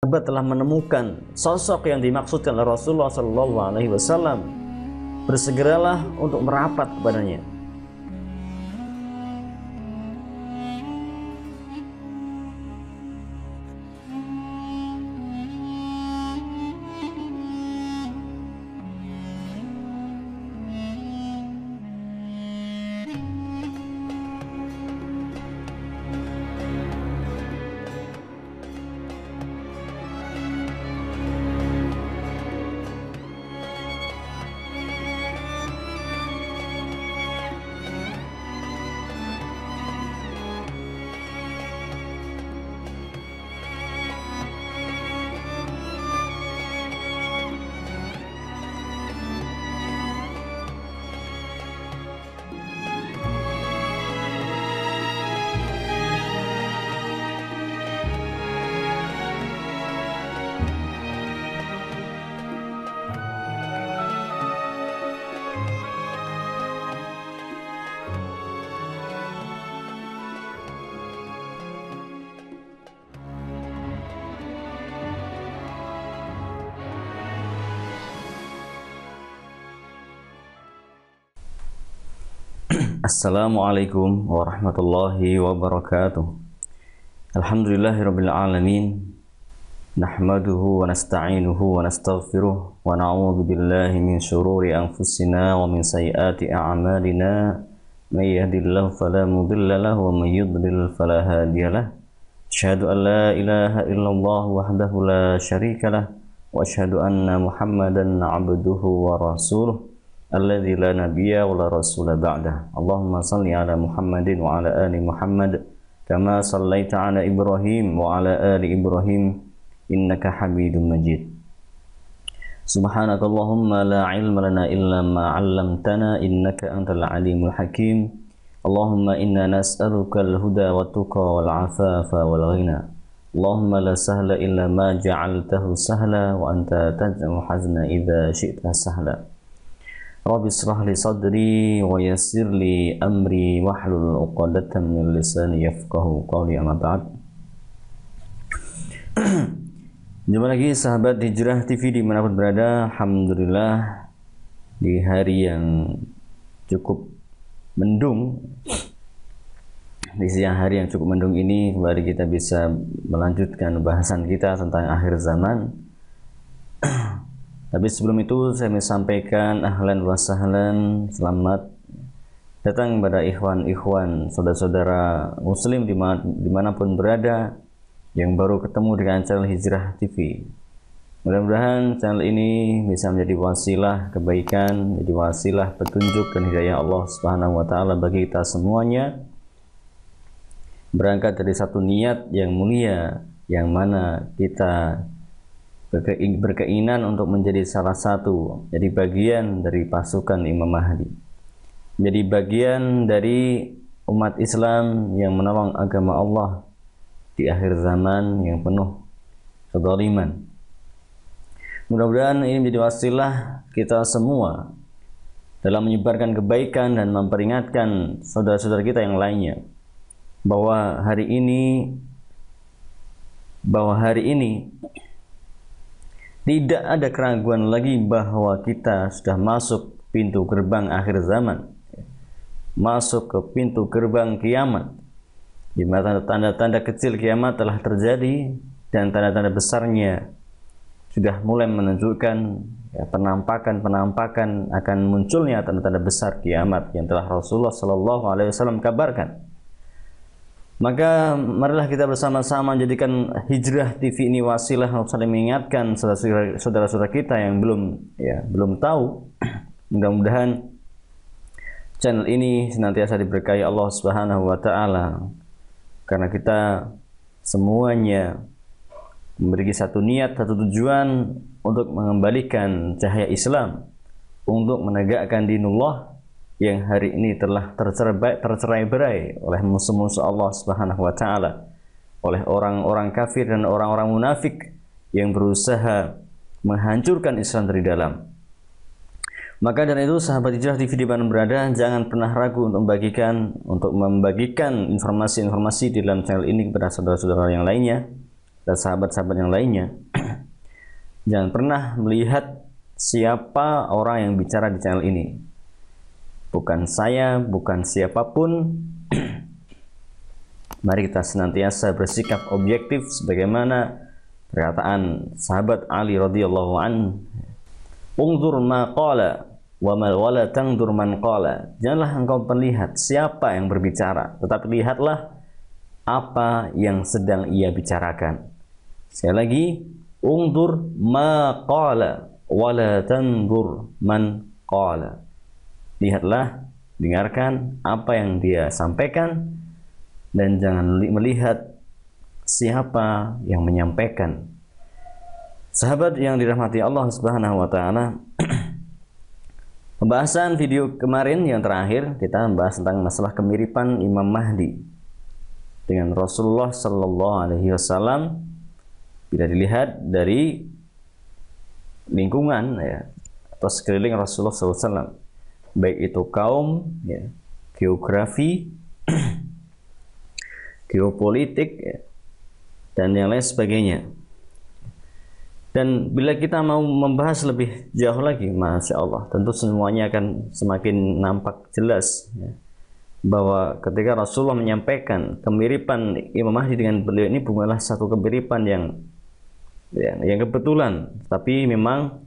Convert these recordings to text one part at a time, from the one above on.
sahabat telah menemukan sosok yang dimaksudkan oleh Rasulullah SAW, bersegeralah untuk merapat kepadanya. Assalamualaikum warahmatullahi wabarakatuh. Alhamdulillahirabbil alamin. Nahmaduhu wa nasta'inuhu wa nastaghfiruh wa na'udzu billahi min syururi anfusina wa min sayyiati a'malina. May yahdihillahu fala mudilla lahu wa may yudlil fala hadiyalah. Asyhadu an la ilaha illallah wahdahu la syarikalah wa asyhadu anna Muhammadan 'abduhu wa rasuluh. Alladzi la nabiyya wa la rasula ba'dah. Allahumma salli ala Muhammadin wa ala ali Muhammad kama sallaita ala Ibrahim wa ala ali Ibrahim innaka Hamidum Majid. Subhanakallahumma la ilma lana illa ma 'allamtana innaka antal alimul hakim. Allahumma inna nas'aluka al-huda wat tuqa wal 'afafa wal ghina. Allahumma la sahla illa ma ja'altahu sahla wa anta taj'alul hazna idza syi'ta sahla. Rabbi shrah li sadri wa yassir li amri wahlul 'uqdatam min lisani yafqahu qawli, amma ba'd. Jumpa lagi sahabat Hijrah TV dimanapun berada. Alhamdulillah, di hari yang cukup mendung, di siang hari yang cukup mendung ini, kembali kita bisa melanjutkan bahasan kita tentang akhir zaman. Tapi sebelum itu saya ingin sampaikan ahlan wa sahlan, selamat datang kepada ikhwan-ikhwan, saudara-saudara muslim dimanapun berada yang baru ketemu dengan channel Hijrah TV. Mudah-mudahan channel ini bisa menjadi wasilah kebaikan, menjadi wasilah petunjuk dan hidayah Allah Subhanahu wa taala bagi kita semuanya. Berangkat dari satu niat yang mulia, yang mana kita berkeinginan untuk menjadi salah satu, jadi bagian dari pasukan Imam Mahdi, menjadi bagian dari umat Islam yang menolong agama Allah di akhir zaman yang penuh kezaliman. Mudah-mudahan ini menjadi wasilah kita semua dalam menyebarkan kebaikan dan memperingatkan saudara-saudara kita yang lainnya bahwa hari ini tidak ada keraguan lagi bahwa kita sudah masuk pintu gerbang akhir zaman, masuk ke pintu gerbang kiamat, di mana tanda-tanda kecil kiamat telah terjadi dan tanda-tanda besarnya sudah mulai menunjukkan penampakan akan munculnya tanda-tanda besar kiamat yang telah Rasulullah SAW kabarkan. Maka marilah kita bersama-sama jadikan Hijrah TV ini wasilah untuk saling mengingatkan saudara-saudara kita yang belum tahu. Mudah-mudahan channel ini senantiasa diberkahi Allah Subhanahu wa taala, karena kita semuanya memiliki satu niat, satu tujuan untuk mengembalikan cahaya Islam, untuk menegakkan dinullah yang hari ini telah tercerai-berai oleh musuh-musuh Allah Subhanahu wa taala, oleh orang-orang kafir dan orang-orang munafik yang berusaha menghancurkan Islam dari dalam. Maka dari itu sahabat Hijrah TV di mana berada, jangan pernah ragu untuk membagikan informasi-informasi di dalam channel ini kepada saudara-saudara yang lainnya, dan sahabat-sahabat yang lainnya, jangan pernah melihat siapa orang yang bicara di channel ini. Bukan saya, bukan siapapun. Mari kita senantiasa bersikap objektif sebagaimana perkataan sahabat Ali radhiyallahu an, "Unzur ma qala wa ma wala tangdur man qala." Janganlah engkau melihat siapa yang berbicara, tetapi lihatlah apa yang sedang ia bicarakan. Sekali lagi, unzur ma qala wa la tandur man qala. Lihatlah, dengarkan apa yang dia sampaikan, dan jangan melihat siapa yang menyampaikan. Sahabat yang dirahmati Allah Subhanahu wa taala, pembahasan video kemarin yang terakhir kita membahas tentang masalah kemiripan Imam Mahdi dengan Rasulullah sallallahu alaihi wasallam bila dilihat dari lingkungan ya atau sekeliling Rasulullah sallallahu alaihi wasallam, baik itu kaum ya, geografi, geopolitik ya, dan yang lain sebagainya. Dan bila kita mau membahas lebih jauh lagi, Masya Allah, tentu semuanya akan semakin nampak jelas ya, bahwa ketika Rasulullah menyampaikan kemiripan Imam Mahdi dengan beliau ini bukanlah satu kemiripan yang kebetulan, tapi memang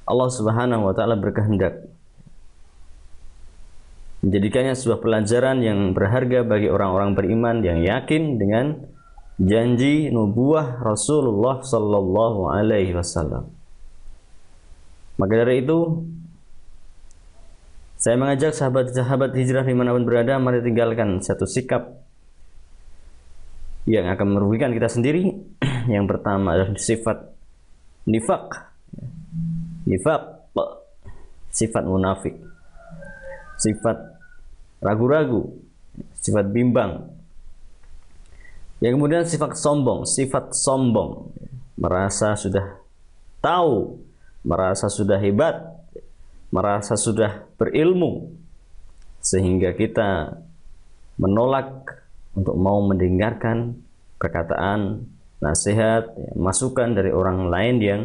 Allah Subhanahu wa taala berkehendak menjadikannya sebuah pelajaran yang berharga bagi orang-orang beriman yang yakin dengan janji nubuah Rasulullah sallallahu alaihi wasallam. Maka dari itu, saya mengajak sahabat-sahabat hijrah dimanapun berada, mari tinggalkan satu sikap yang akan merugikan kita sendiri. Yang pertama adalah sifat nifaq, sifat munafik, sifat ragu-ragu, sifat bimbang. Yang kemudian sifat sombong, merasa sudah tahu, merasa sudah hebat, merasa sudah berilmu, sehingga kita menolak untuk mau mendengarkan perkataan, nasihat, masukan dari orang lain yang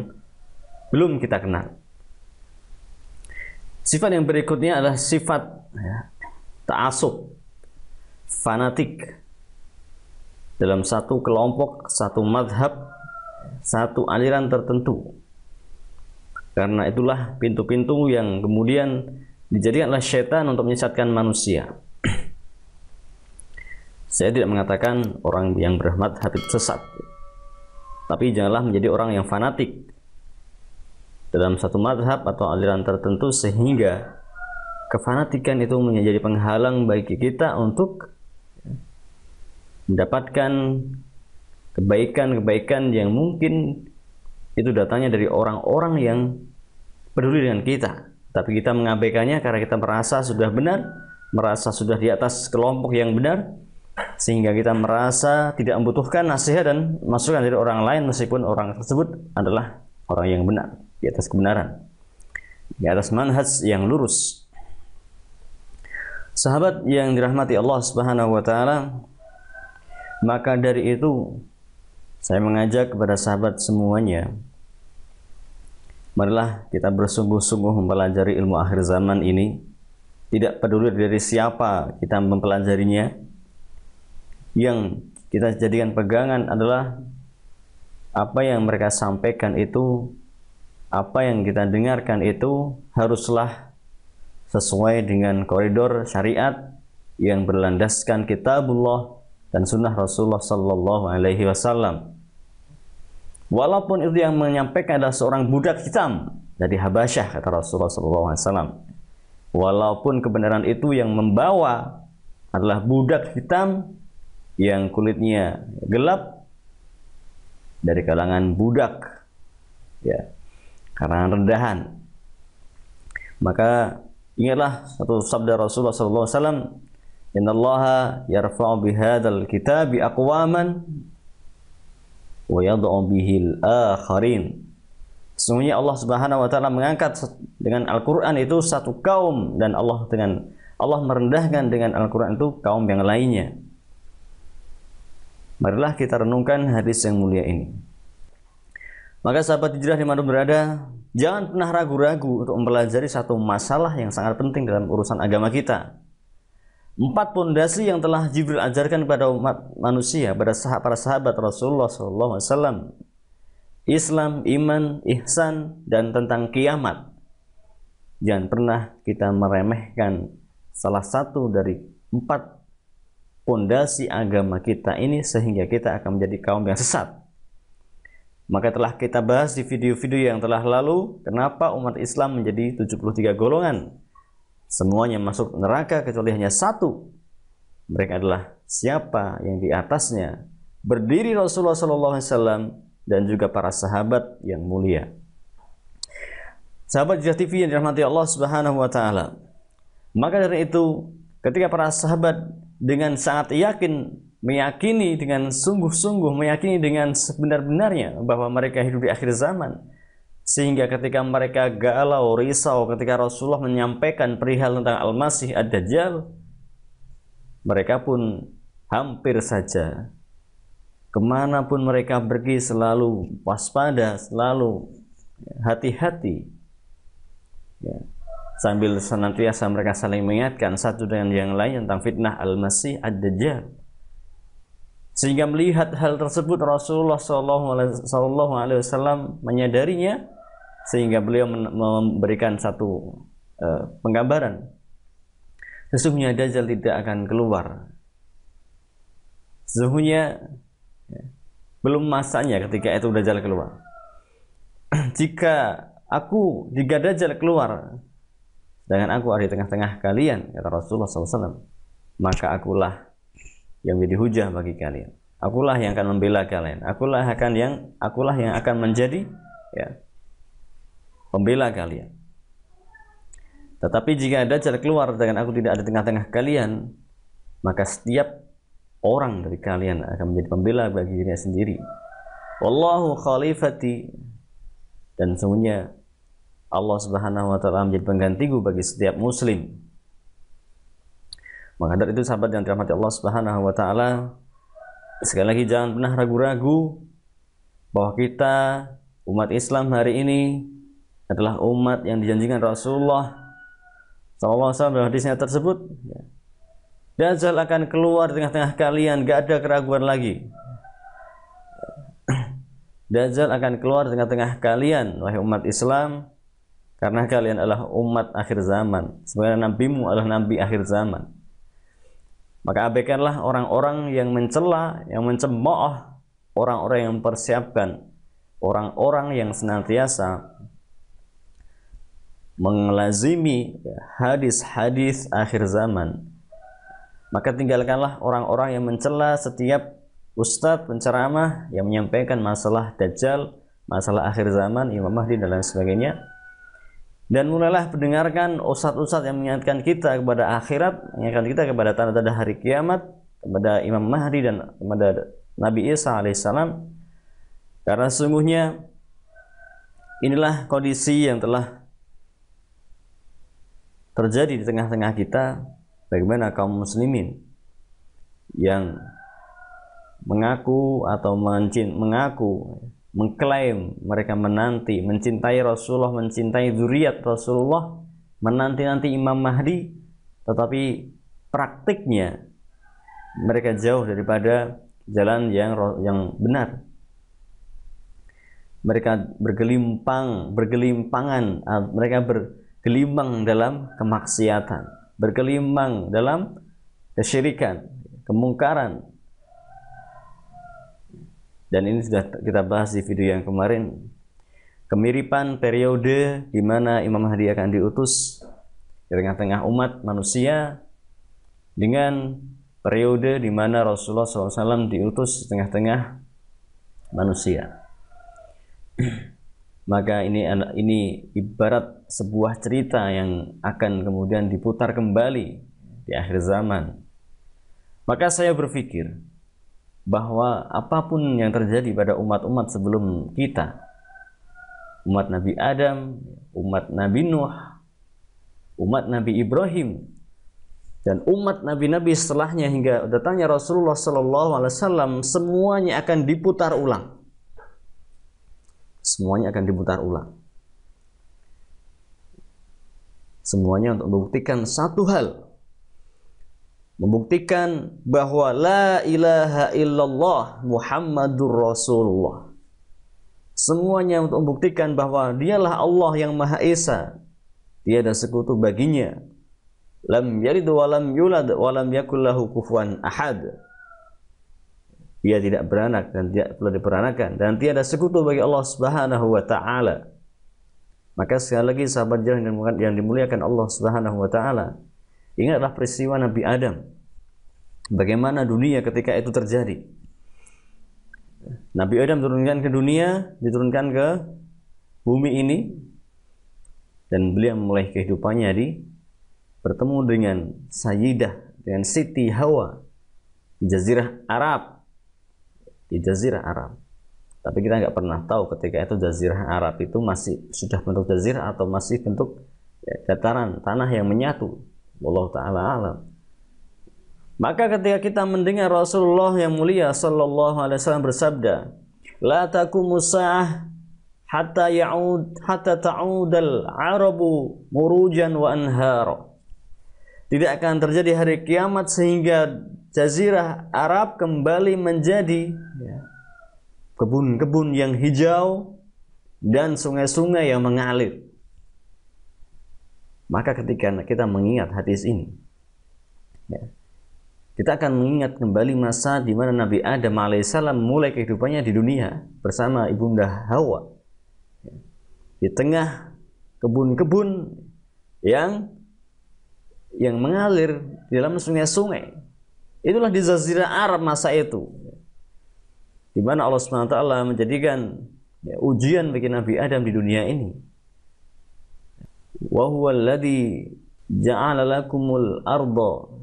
belum kita kenal. Sifat yang berikutnya adalah sifat ta'assub, fanatik dalam satu kelompok, satu madhab, satu aliran tertentu. Karena itulah pintu-pintu yang kemudian dijadikan oleh syaitan untuk menyesatkan manusia. Saya tidak mengatakan orang yang bermadhab itu sesat, tapi janganlah menjadi orang yang fanatik dalam satu madhab atau aliran tertentu sehingga kefanatikan itu menjadi penghalang bagi kita untuk mendapatkan kebaikan-kebaikan yang mungkin itu datangnya dari orang-orang yang peduli dengan kita, tapi kita mengabaikannya karena kita merasa sudah benar, merasa sudah di atas kelompok yang benar, sehingga kita merasa tidak membutuhkan nasihat dan masukan dari orang lain meskipun orang tersebut adalah orang yang benar, di atas kebenaran, di atas manhaj yang lurus. Sahabat yang dirahmati Allah Subhanahu wa taala, maka dari itu saya mengajak kepada sahabat semuanya, marilah kita bersungguh-sungguh mempelajari ilmu akhir zaman ini, tidak peduli dari siapa kita mempelajarinya. Yang kita jadikan pegangan adalah apa yang mereka sampaikan itu, apa yang kita dengarkan itu haruslah sesuai dengan koridor syariat yang berlandaskan kitabullah dan sunnah Rasulullah sallallahu alaihi wasallam. Walaupun itu yang menyampaikan adalah seorang budak hitam dari Habasyah, kata Rasulullah sallallahu alaihi wasallam. Walaupun kebenaran itu yang membawa adalah budak hitam yang kulitnya gelap dari kalangan budak ya, kalangan rendahan. Maka ingatlah satu sabda Rasulullah sallallahu alaihi wasallam, "Innallaha yarfa'u bihadzal kitabi aqwaman wa yad'u bihil akharin." Sesungguhnya Allah Subhanahu wa taala mengangkat dengan Al-Qur'an itu satu kaum, dan Allah merendahkan dengan Al-Qur'an itu kaum yang lainnya. Marilah kita renungkan hadis yang mulia ini. Maka sahabat hijrah dimanapun berada, jangan pernah ragu-ragu untuk mempelajari satu masalah yang sangat penting dalam urusan agama kita. 4 pondasi yang telah Jibril ajarkan kepada umat manusia, pada para sahabat Rasulullah SAW. Islam, iman, ihsan, dan tentang kiamat. Jangan pernah kita meremehkan salah satu dari 4 pondasi agama kita ini sehingga kita akan menjadi kaum yang sesat. Maka telah kita bahas di video-video yang telah lalu, kenapa umat Islam menjadi 73 golongan. Semuanya masuk neraka kecuali hanya satu. Mereka adalah siapa yang di atasnya berdiri Rasulullah SAW dan juga para sahabat yang mulia. Sahabat Hijrah TV yang dirahmati Allah Subhanahu wa taala. Maka dari itu, ketika para sahabat dengan sangat yakin, meyakini dengan sungguh-sungguh, meyakini dengan sebenar-benarnya bahwa mereka hidup di akhir zaman, sehingga ketika mereka galau, risau ketika Rasulullah menyampaikan perihal tentang Al-Masih Ad-Dajjal, mereka pun hampir saja kemanapun mereka pergi selalu waspada, selalu hati-hati, ya, sambil senantiasa mereka saling mengingatkan satu dengan yang lain tentang fitnah Al-Masih Ad-Dajjal. Sehingga melihat hal tersebut Rasulullah SAW menyadarinya, sehingga beliau memberikan satu penggambaran. Sesungguhnya Dajjal tidak akan keluar. Sesungguhnya belum masanya ketika itu Dajjal keluar. Jika Dajjal keluar, sedangkan aku ada di tengah-tengah kalian, kata Rasulullah SAW, maka akulah yang menjadi hujah bagi kalian. Akulah yang akan membela kalian. Akulah yang akan menjadi, ya, pembela kalian. Tetapi jika Dajjal keluar dengan aku tidak ada di tengah-tengah kalian, maka setiap orang dari kalian akan menjadi pembela bagi dirinya sendiri. Wallahu khalifati, dan sesungguhnya Allah Subhanahu wa taala menjadi penggantiku bagi setiap muslim. Maka dari itu sahabat yang dirahmati Allah Subhanahu wa taala, sekali lagi jangan pernah ragu-ragu bahwa kita umat Islam hari ini adalah umat yang dijanjikan Rasulullah SAW dalam hadisnya tersebut. Dajjal akan keluar di tengah-tengah kalian, gak ada keraguan lagi. Dajjal akan keluar di tengah-tengah kalian, wahai umat Islam, karena kalian adalah umat akhir zaman. Sebenarnya nabimu adalah nabi akhir zaman. Maka abaikanlah orang-orang yang mencela, yang mencemooh, orang-orang yang mempersiapkan, orang-orang yang senantiasa mengelazimi hadis-hadis akhir zaman. Maka tinggalkanlah orang-orang yang mencela setiap ustadz penceramah yang menyampaikan masalah Dajjal, masalah akhir zaman, Imam Mahdi dan lain sebagainya. Dan mulailah mendengarkan ustadz-ustadz yang mengingatkan kita kepada akhirat, mengingatkan kita kepada tanda-tanda hari kiamat, kepada Imam Mahdi dan kepada Nabi Isa alaihissalam. Karena sesungguhnya inilah kondisi yang telah terjadi di tengah-tengah kita, bagaimana kaum muslimin yang mengaku atau mengklaim mereka mencintai Rasulullah, mencintai zuriat Rasulullah, menanti-nanti Imam Mahdi, tetapi praktiknya mereka jauh daripada jalan yang benar. Mereka bergelimpangan, mereka bergelimang dalam kemaksiatan, bergelimang dalam kesyirikan, kemungkaran. Dan ini sudah kita bahas di video yang kemarin, kemiripan periode di mana Imam Mahdi akan diutus di tengah-tengah umat manusia dengan periode di mana Rasulullah SAW diutus di tengah-tengah manusia. Maka ini ibarat sebuah cerita yang akan kemudian diputar kembali di akhir zaman. Maka saya berpikir bahwa apapun yang terjadi pada umat-umat sebelum kita, umat Nabi Adam, umat Nabi Nuh, umat Nabi Ibrahim, Dan umat nabi-nabi setelahnya hingga datangnya Rasulullah sallallahu alaihi wasallam semuanya akan diputar ulang. Semuanya akan diputar ulang. Semuanya untuk membuktikan satu hal. Membuktikan bahwa la ilaha illallah Muhammadur Rasulullah. Semuanya untuk membuktikan bahwa dialah Allah yang Maha Esa. Tiada sekutu baginya. Lam yalid wa lam yulad wa lam yakul lahu kufuwan ahad. Dia tidak beranak dan tidak pula diperanakan dan tiada sekutu bagi Allah Subhanahu wa taala. Maka sekali lagi sahabat yang dimuliakan Allah Subhanahu wa taala, ingatlah peristiwa Nabi Adam. Bagaimana dunia ketika itu terjadi. Nabi Adam diturunkan ke dunia, diturunkan ke bumi ini, dan beliau memulai kehidupannya bertemu dengan Sayyidah, dengan Siti Hawa di Jazirah Arab. Di Jazirah Arab. Tapi kita nggak pernah tahu ketika itu Jazirah Arab itu masih sudah bentuk jazirah atau masih bentuk dataran tanah yang menyatu. Wallahu ta'ala alam. Maka ketika kita mendengar Rasulullah yang mulia sallallahu alaihi wasallam bersabda, la taqumus sa'ah hatta ta'udal arabu murujan wa anhara. Tidak akan terjadi hari kiamat sehingga Jazirah Arab kembali menjadi kebun-kebun yang hijau dan sungai-sungai yang mengalir. Maka ketika kita mengingat hadis ini, kita akan mengingat kembali masa di mana Nabi Adam alaihissalam mulai kehidupannya di dunia bersama ibunda Hawa. Di tengah kebun-kebun yang mengalir di dalam sungai-sungai. Itulah di Jazirah Arab masa itu, di mana Allah SWT menjadikan ujian bagi Nabi Adam di dunia ini. Wa huwa alladhi ja'ala lakumul arda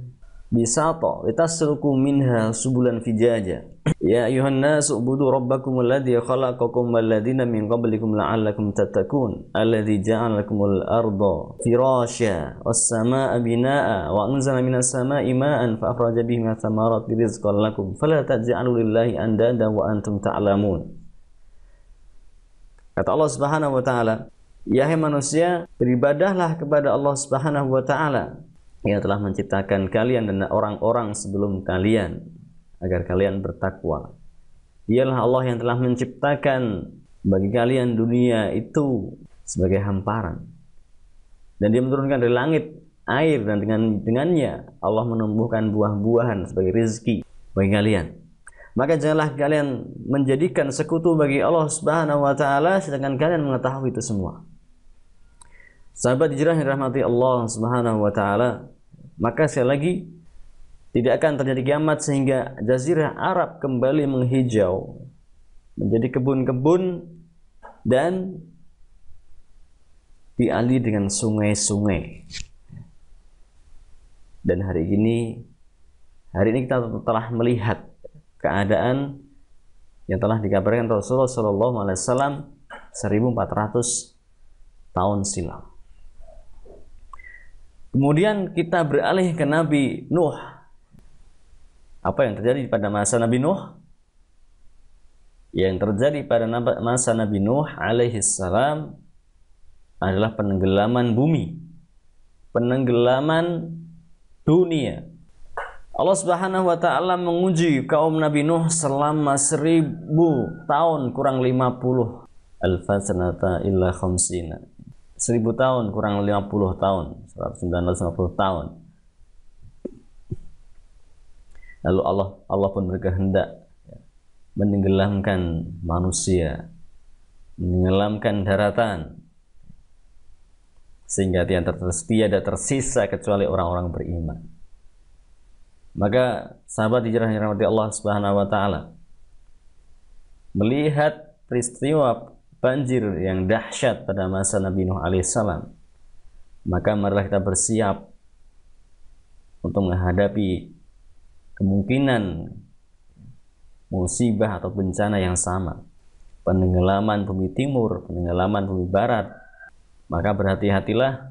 bisata litasluku minha subulan fijaja. Ya ayuhan nas ubudu rabbakum alladhi khalaqakum walladhina min qablikum la'allakum tattaqun alladhi ja'ala lakumul arda firasya was samaa'a binaa'a wa anzala minas samaa'i ma'an fa akhraja bihi minats thamarati rizqan lakum fala taj'alu lillahi andada wa antum ta'lamun. Kata Allah Subhanahu wa taala, ya hai manusia, beribadahlah kepada Allah Subhanahu wa taala yang telah menciptakan kalian dan orang-orang sebelum kalian agar kalian bertakwa. Dialah Allah yang telah menciptakan bagi kalian dunia itu sebagai hamparan. Dan Dia menurunkan dari langit air dan dengannya Allah menumbuhkan buah-buahan sebagai rezeki bagi kalian. Maka janganlah kalian menjadikan sekutu bagi Allah Subhanahu wa taala sedangkan kalian mengetahui itu semua. Sahabat hijrah yang dirahmati Allah Subhanahu wa taala, maka sekali lagi tidak akan terjadi kiamat sehingga Jazirah Arab kembali menghijau menjadi kebun-kebun dan dialiri dengan sungai-sungai. Dan hari ini kita telah melihat keadaan yang telah dikabarkan Rasulullah SAW 1400 tahun silam. Kemudian kita beralih ke Nabi Nuh. Apa yang terjadi pada masa Nabi Nuh? Yang terjadi pada masa Nabi Nuh alaihissalam adalah penenggelaman bumi, penenggelaman dunia. Allah Subhanahu wa taala menguji kaum Nabi Nuh selama 1000 tahun kurang 50 alfasanata illa khamsina. 1000 tahun kurang 50 tahun, 1950 tahun. Lalu Allah pun berkehendak menenggelamkan manusia, menenggelamkan daratan, sehingga tiada tersisa kecuali orang-orang beriman. Maka sahabat hijrah yang dirahmati Allah Subhanahu wa taala, melihat peristiwa banjir yang dahsyat pada masa Nabi Nuh alaihissalam, maka marilah kita bersiap untuk menghadapi kemungkinan musibah atau bencana yang sama, penenggelaman bumi timur, penenggelaman bumi barat. Maka berhati-hatilah,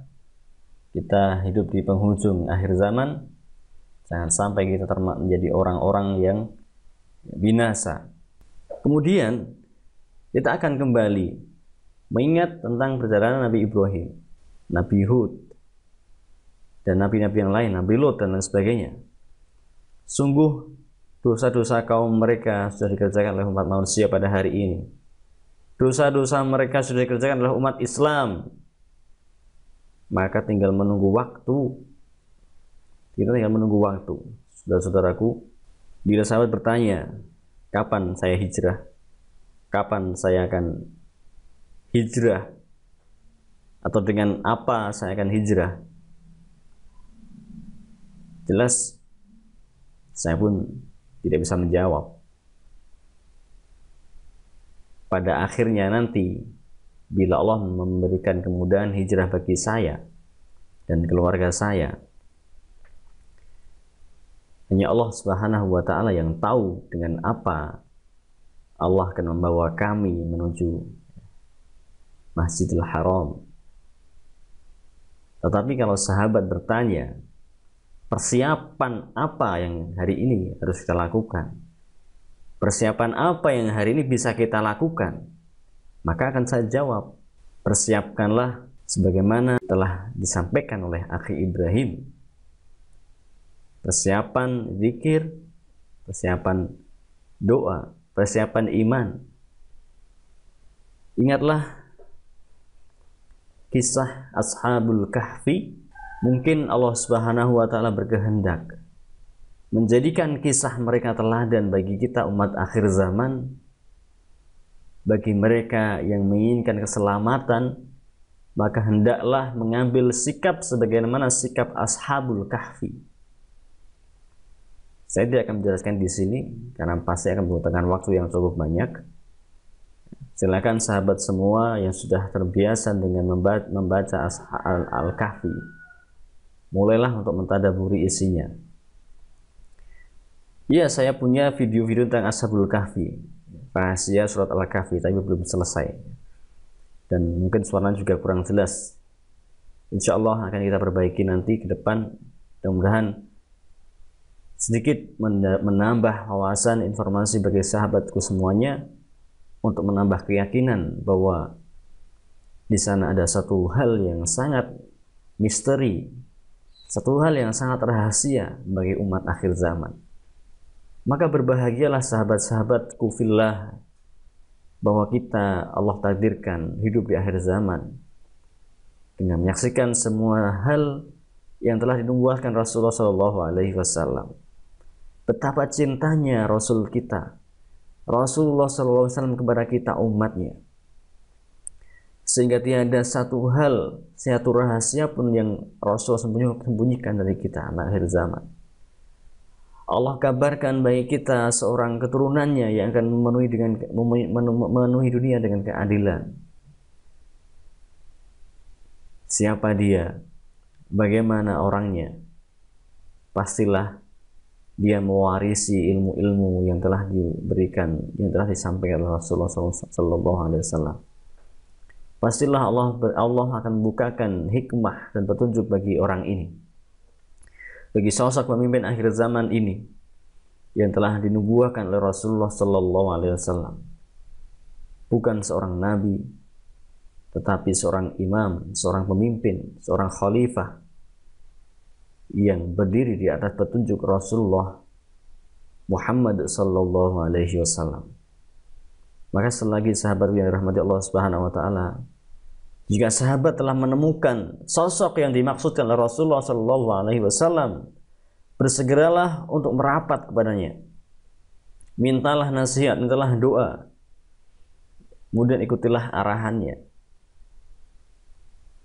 kita hidup di penghujung akhir zaman, Jangan sampai kita menjadi orang-orang yang binasa. Kemudian kita akan kembali mengingat tentang perjalanan Nabi Ibrahim, Nabi Hud, dan nabi-nabi yang lain, Nabi Lot dan lain sebagainya. Sungguh dosa-dosa kaum mereka sudah dikerjakan oleh umat manusia pada hari ini. Dosa-dosa mereka sudah dikerjakan oleh umat Islam. Maka tinggal menunggu waktu. Kita tinggal menunggu waktu. Saudara-saudaraku, bila sahabat bertanya, kapan saya hijrah? Kapan saya akan hijrah? Atau dengan apa saya akan hijrah? Jelas saya pun tidak bisa menjawab. Pada akhirnya nanti, bila Allah memberikan kemudahan hijrah bagi saya dan keluarga saya, hanya Allah Subhanahu wa Ta'ala yang tahu dengan apa Allah akan membawa kami menuju Masjidil Haram. Tetapi kalau sahabat bertanya, persiapan apa yang hari ini harus kita lakukan? Persiapan apa yang hari ini bisa kita lakukan? Maka akan saya jawab, persiapkanlah sebagaimana telah disampaikan oleh Akhi Ibrahim. Persiapan zikir, persiapan doa, persiapan iman. Ingatlah kisah Ashabul Kahfi. Mungkin Allah Subhanahu wa Ta'ala berkehendak menjadikan kisah mereka teladan bagi kita umat akhir zaman, bagi mereka yang menginginkan keselamatan, maka hendaklah mengambil sikap sebagaimana sikap Ashabul Kahfi. Saya tidak akan menjelaskan di sini karena pasti akan membutuhkan waktu yang cukup banyak. Silakan sahabat semua yang sudah terbiasa dengan membaca Al-Kahfi, mulailah untuk mentadaburi isinya. Iya, saya punya video-video tentang Ashabul Kahfi, rahasia surat Al-Kahfi, tapi belum selesai. Dan mungkin suaranya juga kurang jelas. Insya Allah akan kita perbaiki nanti ke depan. Mudah-mudahan sedikit menambah wawasan informasi bagi sahabatku semuanya, untuk menambah keyakinan bahwa di sana ada satu hal yang sangat misteri, satu hal yang sangat rahasia bagi umat akhir zaman. Maka berbahagialah sahabat-sahabatku fillah, bahwa kita Allah takdirkan hidup di akhir zaman dengan menyaksikan semua hal yang telah dinubuatkan Rasulullah SAW. Betapa cintanya Rasul kita, Rasulullah SAW, kepada kita umatnya, sehingga tiada satu hal, satu rahasia pun yang Rasul sembunyikan dari kita akhir zaman. Allah kabarkan bagi kita seorang keturunannya yang akan memenuhi dunia dengan keadilan. Siapa dia? Bagaimana orangnya? Pastilah dia mewarisi ilmu-ilmu yang telah diberikan, yang telah disampaikan oleh Rasulullah SAW. Pastilah Allah akan bukakan hikmah dan petunjuk bagi orang ini, bagi sosok pemimpin akhir zaman ini yang telah dinubuahkan oleh Rasulullah SAW. Bukan seorang nabi, tetapi seorang imam, seorang pemimpin, seorang khalifah yang berdiri di atas petunjuk Rasulullah Muhammad SAW. Maka selagi sahabat yang dirahmati Allah Subhanahu wa Ta'ala, jika sahabat telah menemukan sosok yang dimaksudkan oleh Rasulullah SAW, bersegeralah untuk merapat kepadanya. Mintalah nasihat, mintalah doa. Kemudian ikutilah arahannya.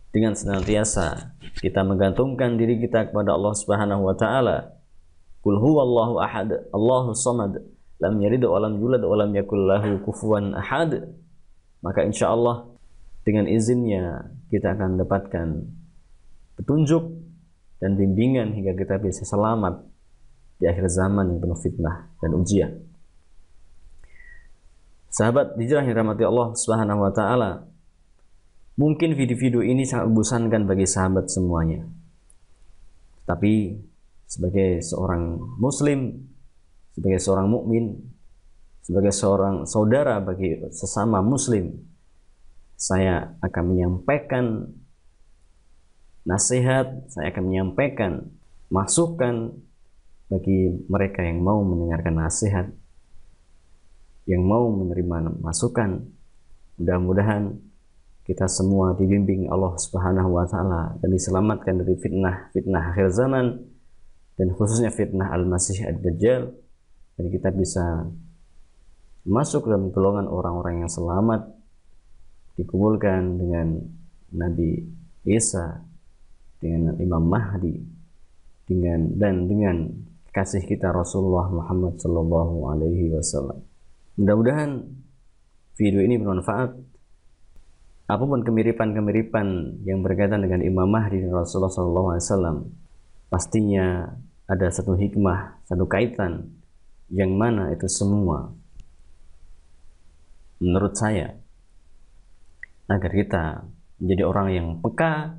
Dengan senantiasa kita menggantungkan diri kita kepada Allah Subhanahu wa Ta'ala. Qul huwallahu ahad, Allahus samad, lam yalid wa lam yulad wa lam yakul lahu kufuwan ahad. Maka insya Allah dengan izinnya kita akan mendapatkan petunjuk dan bimbingan hingga kita bisa selamat di akhir zaman yang penuh fitnah dan ujian. Sahabat hijrah yang dirahmati Allah Subhanahu wa Ta'ala, mungkin video-video ini sangat membosankan bagi sahabat semuanya. Tapi sebagai seorang muslim, sebagai seorang mukmin, sebagai seorang saudara bagi sesama muslim, saya akan menyampaikan nasihat, saya akan menyampaikan masukan bagi mereka yang mau mendengarkan nasihat, yang mau menerima masukan. Mudah-mudahan kita semua dibimbing Allah Subhanahu wa taala dan diselamatkan dari fitnah akhir zaman, dan khususnya fitnah Al-Masih Ad-Dajjal, dan kita bisa masuk dalam golongan orang-orang yang selamat, dikumpulkan dengan Nabi Isa, dengan Imam Mahdi, dengan kasih kita Rasulullah Muhammad sallallahu alaihi wasallam. Mudah-mudahan video ini bermanfaat. Apapun kemiripan-kemiripan yang berkaitan dengan Imam Mahdi dan Rasulullah sallallahu alaihi wasallam, pastinya ada satu hikmah, satu kaitan, yang mana itu semua menurut saya agar kita menjadi orang yang peka,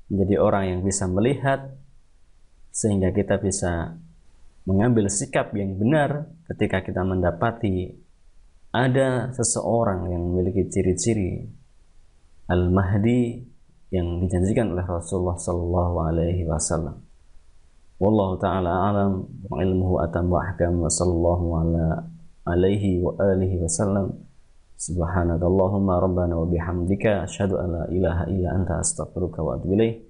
menjadi orang yang bisa melihat, sehingga kita bisa mengambil sikap yang benar ketika kita mendapati ada seseorang yang memiliki ciri-ciri Al-Mahdi yang dijanjikan oleh Rasulullah sallallahu alaihi wasallam. Wallahu ta'ala a'lam wa ilmuhu atam wa ahkam, wa sallallahu alaihi wa alihi wasallam. Subhanakallahumma rabbana wa bihamdika asyhadu an la ilaha illa anta astaghfiruka wa atubu ilaik.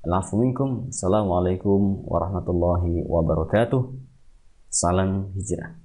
Al-'afwu minkum. Assalamualaikum warahmatullahi wabarakatuh. Salam hijrah.